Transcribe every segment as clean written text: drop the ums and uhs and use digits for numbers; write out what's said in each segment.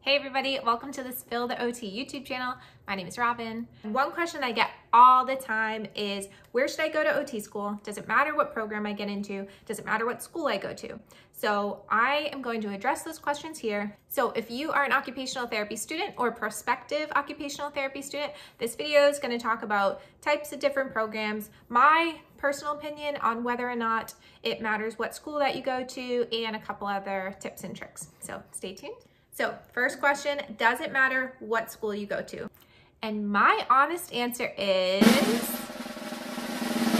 Hey everybody, welcome to the Spill the OT YouTube channel. My name is Robin. One question I get all the time is, where should I go to OT school? Does it matter what program I get into? Does it matter what school I go to? So I am going to address those questions here. So if you are an occupational therapy student or prospective occupational therapy student, this video is going to talk about types of different programs, my personal opinion on whether or not it matters what school that you go to, and a couple other tips and tricks. So stay tuned. So first question, does it matter what school you go to? And my honest answer is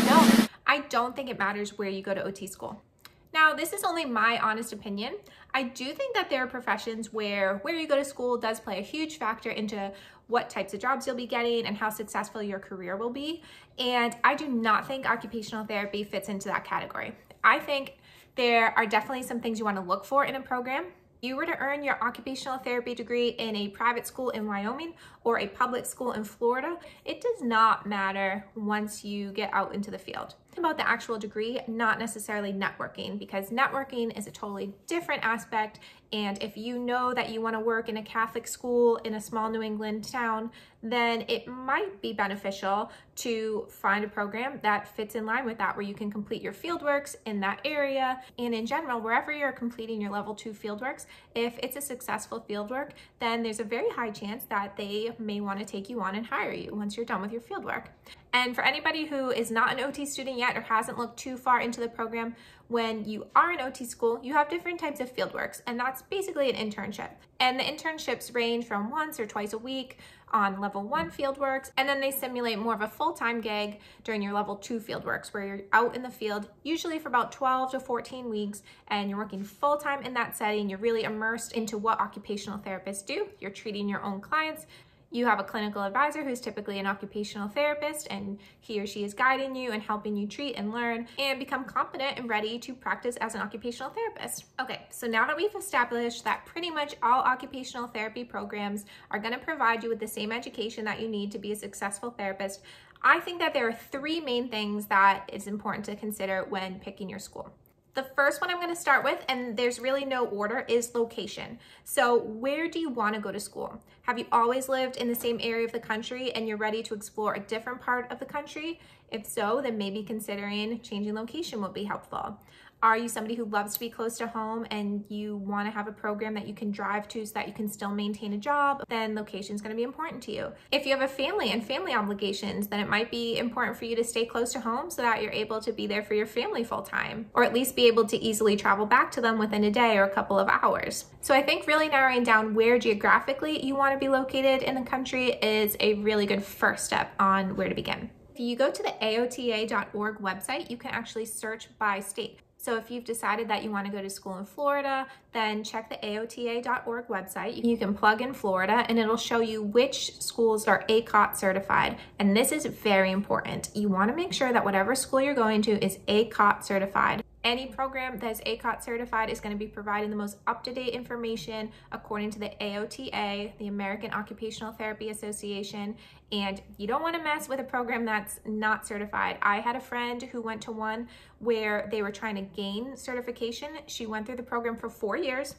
no. I don't think it matters where you go to OT school. Now, this is only my honest opinion. I do think that there are professions where you go to school does play a huge factor into what types of jobs you'll be getting and how successful your career will be. And I do not think occupational therapy fits into that category. I think there are definitely some things you want to look for in a program. You were to earn your occupational therapy degree in a private school in Wyoming or a public school in Florida, it does not matter once you get out into the field. About the actual degree, not necessarily networking, because networking is a totally different aspect. And if you know that you want to work in a Catholic school in a small New England town, then it might be beneficial to find a program that fits in line with that, where you can complete your fieldworks in that area. And in general, wherever you're completing your level 2 fieldworks, if it's a successful fieldwork, then there's a very high chance that they may want to take you on and hire you once you're done with your fieldwork. And for anybody who is not an OT student yet or hasn't looked too far into the program, when you are in OT school, you have different types of fieldworks, and that's basically an internship. And the internships range from once or twice a week on level 1 fieldworks, and then they simulate more of a full-time gig during your level 2 fieldworks, where you're out in the field, usually for about 12 to 14 weeks, and you're working full-time in that setting. You're really immersed into what occupational therapists do. You're treating your own clients. You have a clinical advisor who's typically an occupational therapist, and he or she is guiding you and helping you treat and learn and become competent and ready to practice as an occupational therapist. Okay, so now that we've established that pretty much all occupational therapy programs are going to provide you with the same education that you need to be a successful therapist, I think that there are 3 main things that is important to consider when picking your school. The first one I'm going to start with, and there's really no order, is location. So where do you want to go to school? Have you always lived in the same area of the country and you're ready to explore a different part of the country? If so, then maybe considering changing location would be helpful. Are you somebody who loves to be close to home and you want to have a program that you can drive to so that you can still maintain a job? Then location is going to be important to you. If you have a family and family obligations, then it might be important for you to stay close to home so that you're able to be there for your family full time, or at least be able to easily travel back to them within a day or a couple of hours. So I think really narrowing down where geographically you want to be located in the country is a really good first step on where to begin. If you go to the AOTA.org website, you can actually search by state. So if you've decided that you want to go to school in Florida, then check the AOTA.org website. You can plug in Florida and it'll show you which schools are ACOT certified. And this is very important. You want to make sure that whatever school you're going to is ACOT certified. Any program that is ACOT certified is going to be providing the most up-to-date information according to the AOTA, the American Occupational Therapy Association, and you don't want to mess with a program that's not certified. I had a friend who went to one where they were trying to gain certification. She went through the program for 4 years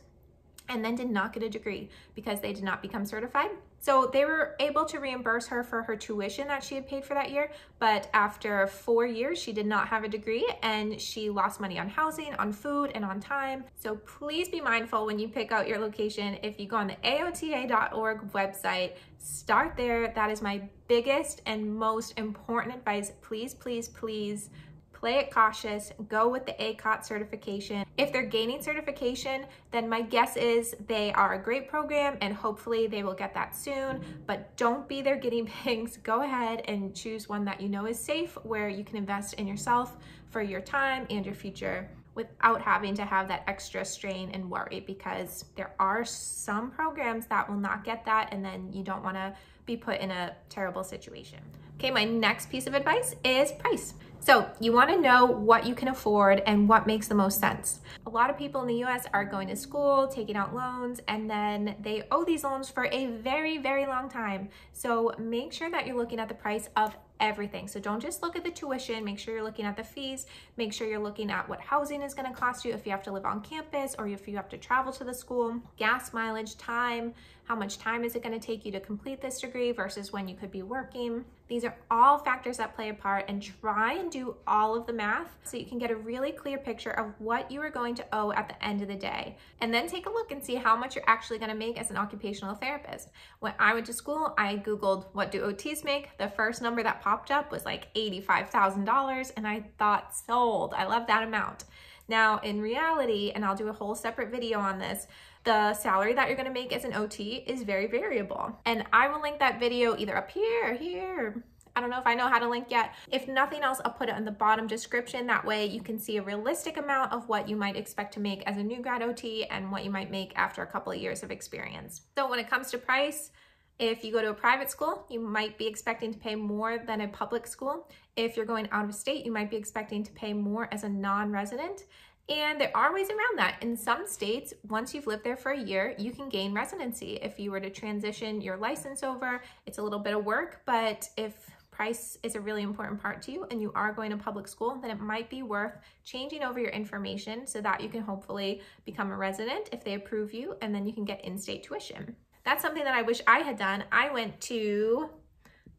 and then did not get a degree because they did not become certified. So they were able to reimburse her for her tuition that she had paid for that year, but after 4 years, she did not have a degree and she lost money on housing, on food, and on time. So please be mindful when you pick out your location. If you go on the AOTA.org website, start there. That is my biggest and most important advice. Please, please, please play it cautious, go with the ACOT certification. If they're gaining certification, then my guess is they are a great program and hopefully they will get that soon, but don't be their guinea pigs. Go ahead and choose one that you know is safe, where you can invest in yourself for your time and your future without having to have that extra strain and worry, because there are some programs that will not get that, and then you don't want to be put in a terrible situation. Okay, my next piece of advice is price. So you want to know what you can afford and what makes the most sense. A lot of people in the US are going to school, taking out loans, and then they owe these loans for a very, very long time. So make sure that you're looking at the price of everything. So don't just look at the tuition, make sure you're looking at the fees, make sure you're looking at what housing is going to cost you if you have to live on campus or if you have to travel to the school, gas mileage, time, how much time is it going to take you to complete this degree versus when you could be working. These are all factors that play a part, and try and do all of the math so you can get a really clear picture of what you are going to owe at the end of the day. And then take a look and see how much you're actually going to make as an occupational therapist. When I went to school, I Googled what do OTs make. The first number that popped up was like $85,000, and I thought, sold. I love that amount. Now, in reality, and I'll do a whole separate video on this, the salary that you're going to make as an OT is very variable. And I will link that video either up here or here. I don't know if I know how to link yet. If nothing else, I'll put it in the bottom description. That way you can see a realistic amount of what you might expect to make as a new grad OT and what you might make after a couple of years of experience. So when it comes to price, if you go to a private school, you might be expecting to pay more than a public school. If you're going out of state, you might be expecting to pay more as a non-resident. And there are ways around that. In some states, once you've lived there for a year, you can gain residency. If you were to transition your license over, it's a little bit of work, but if price is a really important part to you and you are going to public school, then it might be worth changing over your information so that you can hopefully become a resident if they approve you, and then you can get in-state tuition. That's something that I wish I had done. I went to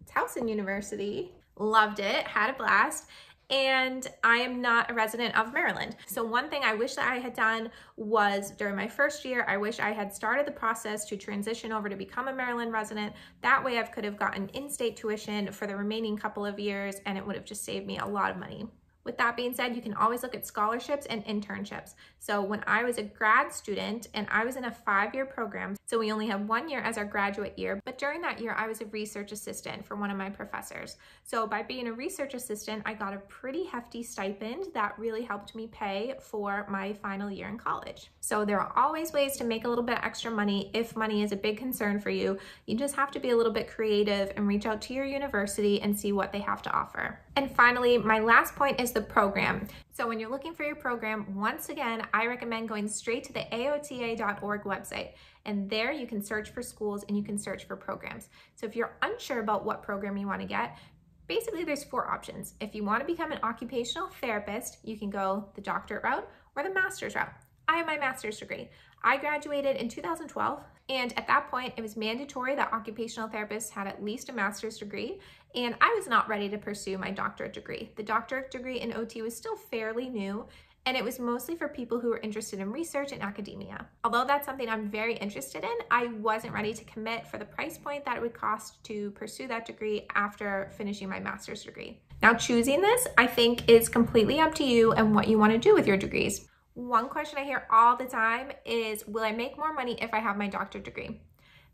Towson University, loved it, had a blast. And I am not a resident of Maryland. So one thing I wish that I had done was during my first year, I wish I had started the process to transition over to become a Maryland resident. That way I could have gotten in-state tuition for the remaining couple of years, and it would have just saved me a lot of money. With that being said, you can always look at scholarships and internships. So when I was a grad student and I was in a 5-year program, so we only have 1 year as our graduate year, but during that year, I was a research assistant for one of my professors. So by being a research assistant, I got a pretty hefty stipend that really helped me pay for my final year in college. So there are always ways to make a little bit extra money if money is a big concern for you. You just have to be a little bit creative and reach out to your university and see what they have to offer. And finally, my last point is the program. So when you're looking for your program, once again, I recommend going straight to the aota.org website. And there you can search for schools and you can search for programs. So if you're unsure about what program you want to get, basically there's 4 options. If you want to become an occupational therapist, you can go the doctorate route or the master's route. I have my master's degree. I graduated in 2012, and at that point, it was mandatory that occupational therapists had at least a master's degree, and I was not ready to pursue my doctorate degree. The doctorate degree in OT was still fairly new, and it was mostly for people who were interested in research and academia. Although that's something I'm very interested in, I wasn't ready to commit for the price point that it would cost to pursue that degree after finishing my master's degree. Now, choosing this, I think, is completely up to you and what you want to do with your degrees. One question I hear all the time is, will I make more money if I have my doctorate degree?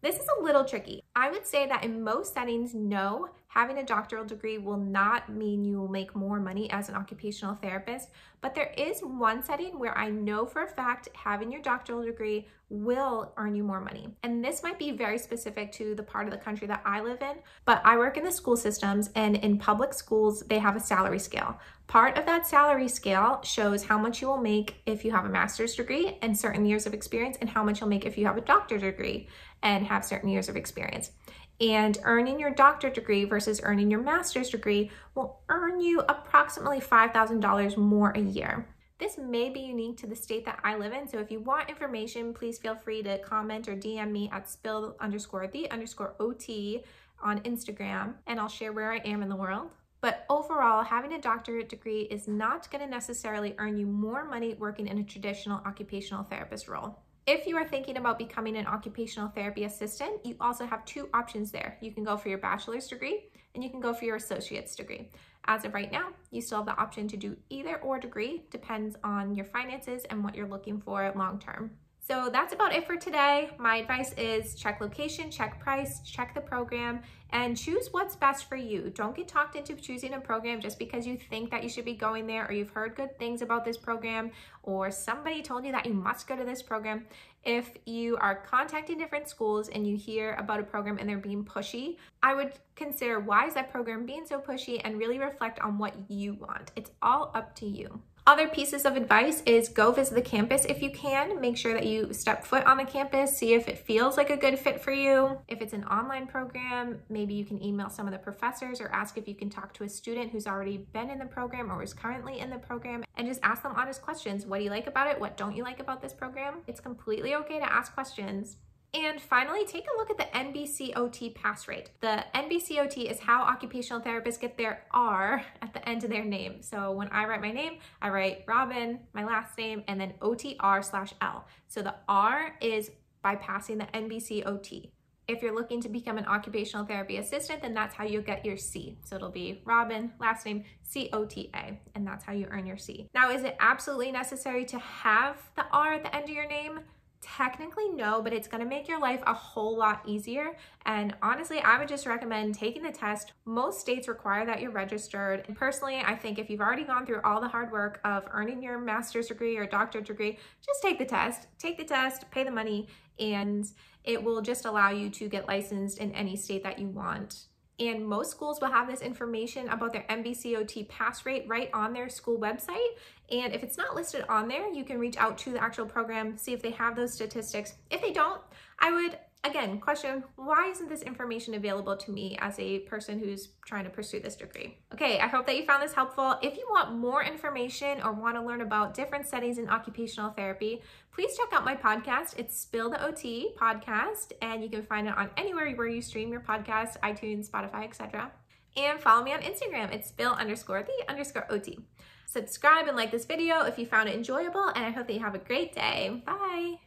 This is a little tricky. I would say that in most settings, no, having a doctoral degree will not mean you will make more money as an occupational therapist, but there is one setting where I know for a fact having your doctoral degree will earn you more money. And this might be very specific to the part of the country that I live in, but I work in the school systems, and in public schools, they have a salary scale. Part of that salary scale shows how much you will make if you have a master's degree and certain years of experience, and how much you'll make if you have a doctorate degree and have certain years of experience. And earning your doctorate degree versus earning your master's degree will earn you approximately $5,000 more a year. This may be unique to the state that I live in, so if you want information, please feel free to comment or DM me at spill_the_OT on Instagram, and I'll share where I am in the world. But overall, having a doctorate degree is not going to necessarily earn you more money working in a traditional occupational therapist role. If you are thinking about becoming an occupational therapy assistant, you also have 2 options there. You can go for your bachelor's degree and you can go for your associate's degree. As of right now, you still have the option to do either or degree, depends on your finances and what you're looking for long term. So that's about it for today. My advice is check location, check price, check the program, and choose what's best for you. Don't get talked into choosing a program just because you think that you should be going there, or you've heard good things about this program, or somebody told you that you must go to this program. If you are contacting different schools and you hear about a program and they're being pushy, I would consider, why is that program being so pushy, and really reflect on what you want. It's all up to you. Other pieces of advice is go visit the campus if you can. Make sure that you step foot on the campus, see if it feels like a good fit for you. If it's an online program, maybe you can email some of the professors or ask if you can talk to a student who's already been in the program or is currently in the program, and just ask them honest questions. What do you like about it? What don't you like about this program? It's completely okay to ask questions. And finally, take a look at the Nbc Ot Pass Rate. The Nbc Ot is how occupational therapists get their R at the end of their name. So when I write my name, I write Robin, my last name, and then OTR/L. So the R is by passing the Nbc Ot. If you're looking to become an occupational therapy assistant, then that's how you'll get your C. So it'll be Robin, last name, COTA, and that's how you earn your C. Now, is it absolutely necessary to have the R at the end of your name? Technically, no, but it's gonna make your life a whole lot easier. And honestly, I would just recommend taking the test. Most states require that you're registered. And personally, I think if you've already gone through all the hard work of earning your master's degree or doctorate degree, just take the test. Take the test, pay the money, and it will just allow you to get licensed in any state that you want. And most schools will have this information about their Nbc Ot pass rate right on their school website. And if it's not listed on there, you can reach out to the actual program, see if they have those statistics. If they don't, I would, again, question, why isn't this information available to me as a person who's trying to pursue this degree? Okay, I hope that you found this helpful. If you want more information or want to learn about different settings in occupational therapy, please check out my podcast. It's Spill the OT podcast, and you can find it on anywhere where you stream your podcast, iTunes, Spotify, etc. And follow me on Instagram. It's spill_the_OT. Subscribe and like this video if you found it enjoyable, and I hope that you have a great day. Bye.